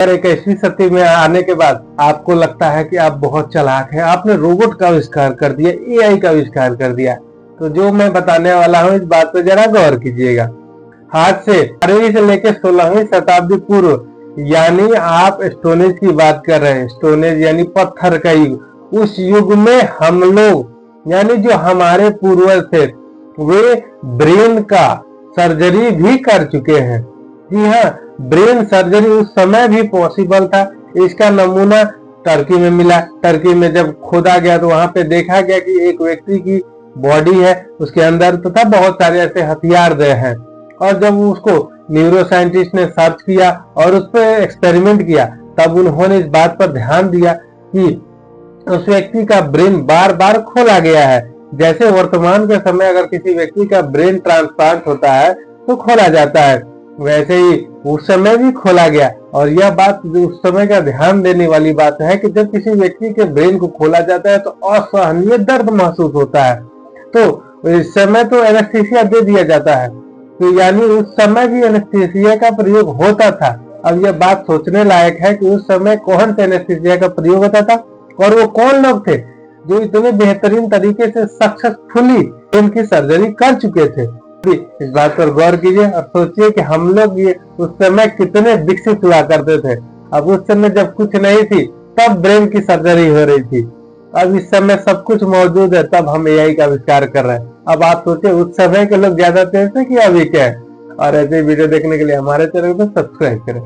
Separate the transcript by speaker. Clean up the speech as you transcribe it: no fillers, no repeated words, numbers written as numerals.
Speaker 1: एक ऐसी स्थिति में आने के बाद आपको लगता है कि आप बहुत चालाक हैं, आपने रोबोट का आविष्कार कर दिया, एआई का आविष्कार कर दिया, तो जो मैं बताने वाला हूँ इस बात पे जरा गौर कीजिएगा। आज से 12वीं से लेकर 16वीं शताब्दी पूर्व यानी आप स्टोनेज की बात कर रहे हैं, स्टोनेज यानी पत्थर का युग। उस युग में हम लोग यानी जो हमारे पूर्वज थे वे ब्रेन का सर्जरी भी कर चुके हैं। जी हाँ, ब्रेन सर्जरी उस समय भी पॉसिबल था। इसका नमूना टर्की में मिला। टर्की में जब खोदा गया तो वहां पे देखा गया कि एक व्यक्ति की बॉडी है, उसके अंदर तथा बहुत सारे ऐसे हथियार दे हैं। और जब उसको न्यूरो साइंटिस्ट ने सर्च किया और उस पर एक्सपेरिमेंट किया, तब उन्होंने इस बात पर ध्यान दिया कि उस व्यक्ति का ब्रेन बार बार खोला गया है। जैसे वर्तमान के समय अगर किसी व्यक्ति का ब्रेन ट्रांसप्लांट होता है तो खोला जाता है, वैसे ही उस समय भी खोला गया। और यह बात उस समय का ध्यान देने वाली बात है कि जब किसी व्यक्ति के ब्रेन को खोला जाता है तो असहनीय दर्द महसूस होता है। तो इस समय तो एनेस्थीसिया दे दिया जाता है, तो यानी उस समय भी एनेस्थीसिया का प्रयोग होता था। अब यह बात सोचने लायक है कि उस समय कौन से एनेस्थीसिया का प्रयोग होता था और वो कौन लोग थे जो इतने बेहतरीन तरीके से सक्सेसफुली इनकी सर्जरी कर चुके थे। इस बात पर गौर कीजिए और सोचिए कि हम लोग ये उस समय कितने विकसित हुआ करते थे। अब उस समय जब कुछ नहीं थी तब ब्रेन की सर्जरी हो रही थी। अब इस समय सब कुछ मौजूद है तब हम एआई का आविष्कार कर रहे हैं। अब आप सोचिए उस समय के लोग ज्यादा तेज थे कि अभी क्या है। और ऐसे वीडियो देखने के लिए हमारे चैनल को सब्सक्राइब करें।